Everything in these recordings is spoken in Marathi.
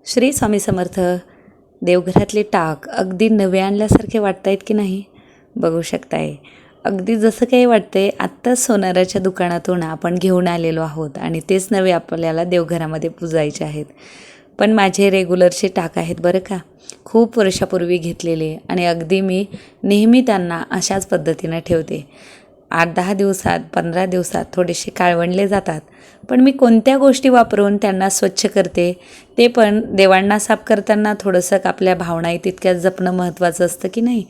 श्री स्वामी समर्थ. देवघरातले टाक अगदी नवे आणल्यासारखे वाटत आहेत की नाही बघू शकताय. अगदी जसं काही वाटतंय आत्ताच सोनाराच्या दुकानातून आपण घेऊन आलेलो आहोत आणि तेच नवे आपल्याला देवघरामध्ये पुजायचे आहेत. पण माझे रेग्युलरचे टाक आहेत बरं का, खूप वर्षापूर्वी घेतलेले आणि अगदी मी नेहमी त्यांना अशाच पद्धतीनं ठेवते. 8-10 दिवसात 15 दिवसात थोडेसे काळवंडले जातात, पण मी कोणत्या गोष्टी वापरून त्यांना स्वच्छ करते ते पण देवांना साफ करताना थोडंसं आपल्या भावनाही तितक्याच जपणं महत्त्वाचं असतं की नाही.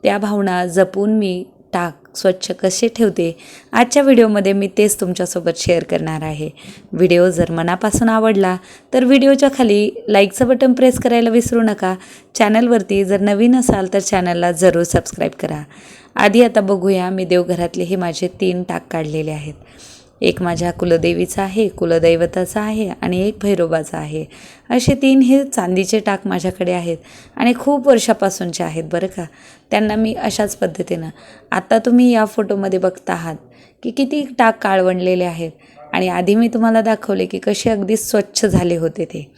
त्या भावना जपून मी टाक स्वच्छ कसे ठेवते आजच्या व्हिडिओमध्ये मी तेच तुमच्यासोबत शेअर करणार आहे. व्हिडिओ जर मनापासून आवडला तर व्हिडिओच्या खाली लाईकचं बटन प्रेस करायला विसरू नका. चॅनलवरती जर नवीन असाल तर चॅनलला जरूर सबस्क्राईब करा. आधी आता बघूया, मी देवघरातले हे माझे 3 टाक काढलेले आहेत. एक माझ्या कुलदेवीचा आहे, कुलदैवताचा आहे आणि एक भैरोबाचा आहे. असे 3 हे चांदीचे टाक माझ्याकडे आहेत आणि खूप वर्षापासूनचे आहेत बरं का. त्यांना मी अशाच पद्धतीनं, आता तुम्ही या फोटोमध्ये बघता आहात की किती टाक काळवंडलेले आहेत आणि आधी मी तुम्हाला दाखवले की कसे अगदी स्वच्छ झाले होते ते.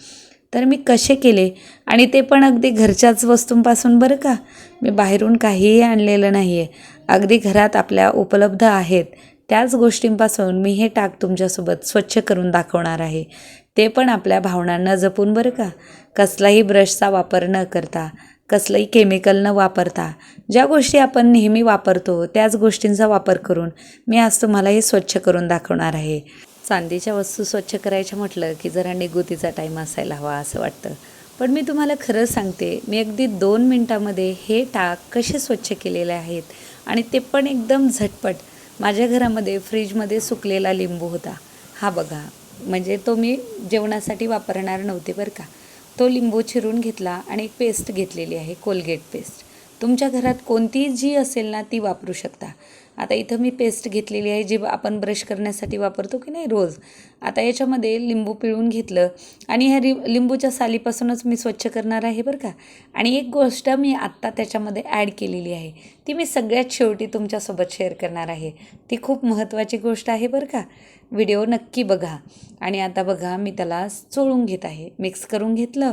तर मी कसे केले आणि ते पण अगदी घरच्याच वस्तूंपासून बरं का. मी बाहेरून काहीही आणलेलं नाही आहे, अगदी घरात आपल्या उपलब्ध आहेत त्याच गोष्टींपासून मी हे टाक तुमच्यासोबत स्वच्छ करून दाखवणार आहे. ते पण आपल्या भावनांना जपून बरं का. कसलाही ब्रशचा वापर न करता, कसलंही केमिकल न वापरता, ज्या गोष्टी आपण नेहमी वापरतो त्याच गोष्टींचा वापर करून मी आज तुम्हाला हे स्वच्छ करून दाखवणार आहे. चांदीच्या वस्तू स्वच्छ करायच्या म्हटलं की जरा निगुतीचा टाईम असायला हवा असं वाटतं, पण मी तुम्हाला खरं सांगते, मी अगदी 2 मिनटामध्ये हे टाक कसे स्वच्छ केलेले आहेत आणि ते पण एकदम झटपट. माझ्या घरामध्ये फ्रीजमध्ये सुकलेला लिंबू होता, हा बघा, म्हणजे तो मी जेवणासाठी वापरणार नव्हते बरं का. तो लिंबू चिरून घेतला आणि एक पेस्ट घेतलेली आहे, कोलगेट पेस्ट. तुमच्या घरात कोणती जी असेल ना ती वापरू शकता. आता इथं मी पेस्ट घेतलेली आहे जी आपण ब्रश करण्यासाठी वापरतो की नाही रोज. आता याच्यामध्ये लिंबू पिळून घेतलं आणि ह्या लिंबूच्या सालीपासूनच मी स्वच्छ करणार आहे बरं का. आणि एक गोष्ट मी आत्ता त्याच्यामध्ये ॲड केलेली आहे, ती मी सगळ्यात शेवटी तुमच्यासोबत शेअर करणार आहे. ती खूप महत्त्वाची गोष्ट आहे बरं का. व्हिडिओ नक्की बघा. आणि आता बघा, मी त्याला चोळून घेत आहे. मिक्स करून घेतलं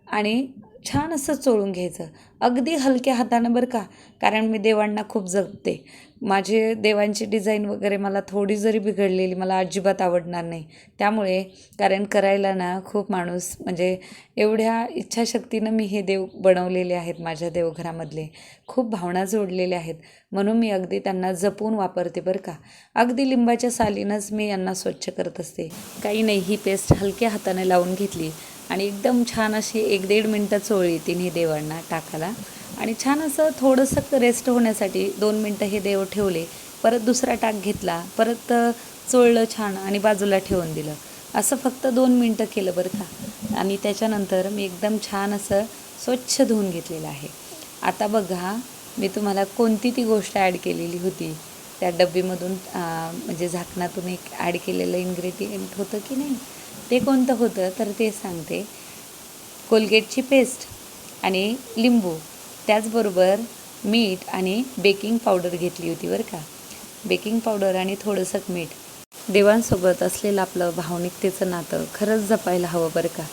आणि छान असं चोळून घ्यायचं अगदी हलक्या हातानं बरं का. कारण मी देवांना खूप जपते. माझे देवांची डिझाईन वगैरे मला थोडी जरी बिघडलेली मला अजिबात आवडणार नाही. त्यामुळे कारण करायला ना खूप माणूस, म्हणजे एवढ्या इच्छाशक्तीनं मी हे देव बनवलेले आहेत. माझ्या देवघरामधले खूप भावना जोडलेल्या आहेत, म्हणून मी अगदी त्यांना जपून वापरते बरं का. अगदी लिंबाच्या सालीनंच मी यांना स्वच्छ करत असते. काही नाही, ही पेस्ट हलक्या हाताने लावून घेतली आणि एकदम छान अशी 1-1.5 मिनटं चोळली तिन्ही देवांना टाकाला आणि छान असं थोडंसं रेस्ट होण्यासाठी 2 मिनटं हे देव ठेवले. परत दुसरा टाक घेतला, परत चोळलं छान आणि बाजूला ठेवून दिलं. असं फक्त 2 मिनटं केलं बरं का. आणि त्याच्यानंतर मी एकदम छान असं स्वच्छ धुवून घेतलेलं आहे. आता बघा, मी तुम्हाला कोणती ती गोष्ट ॲड केलेली होती त्या डब्बीमधून, म्हणजे झाकणातून एक ॲड केलेलं इन्ग्रेडियंट होतं की नाही, ते कोणतं होतं तर ते सांगते. कोलगेटची पेस्ट आणि लिंबू, त्याचबरोबर मीठ आणि बेकिंग पावडर घेतली होती बरं का. बेकिंग पावडर आणि थोडंसं मीठ. देवांसोबत असलेलं आपलं भावनिकतेचं नातं खरंच जपायला हवं बरं का.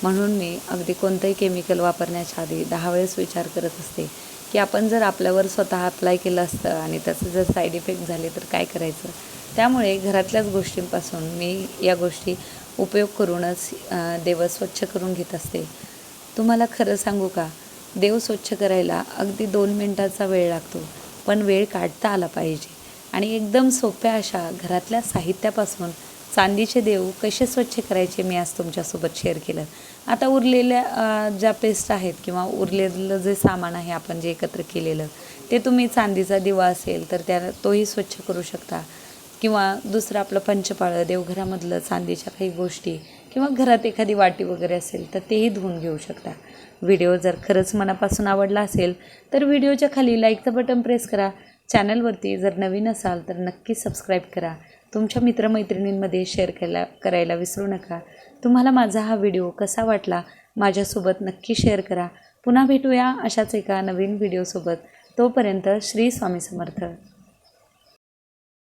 म्हणून मी अगदी कोणतंही केमिकल वापरण्याच्या आधी 10 वेळेस विचार करत असते की आपण जर आपल्यावर स्वतः अप्लाय केलं असतं आणि त्याचं जर साईड इफेक्ट झाले तर काय करायचं. त्यामुळे घरातल्याच गोष्टींपासून मी या गोष्टी उपयोग करूनच देव स्वच्छ करून घेत असते. तुम्हाला खरं सांगू का, देव स्वच्छ करायला अगदी 2 मिनटाचा वेळ लागतो, पण वेळ काढता आला पाहिजे. आणि एकदम सोप्या अशा घरातल्या साहित्यापासून चांदीचे देव कसे स्वच्छ करायचे मी आज तुमच्यासोबत शेअर केलं. आता उरलेल्या ज्या पेस्ट आहेत किंवा उरलेलं जे सामान आहे आपण जे एकत्र केलेलं, ते तुम्ही चांदीचा दिवा असेल तर तोही स्वच्छ करू शकता. किंवा दुसरं आपलं पंचपाळं, देवघरामधलं चांदीच्या काही गोष्टी, किंवा घरात एखादी वाटी वगैरे असेल तर तेही धुवून घेऊ शकता. व्हिडिओ जर खरंच मनापासून आवडला असेल तर व्हिडिओच्या खाली लाईकचं बटन प्रेस करा. चॅनलवरती जर नवीन असाल तर नक्की सबस्क्राईब करा. तुमच्या मित्रमैत्रिणींमध्ये शेअर करायला विसरू नका. तुम्हाला माझा हा व्हिडिओ कसा वाटला माझ्यासोबत नक्की शेअर करा. पुन्हा भेटूया अशाच एका नवीन व्हिडिओसोबत. तोपर्यंत श्री स्वामी समर्थ.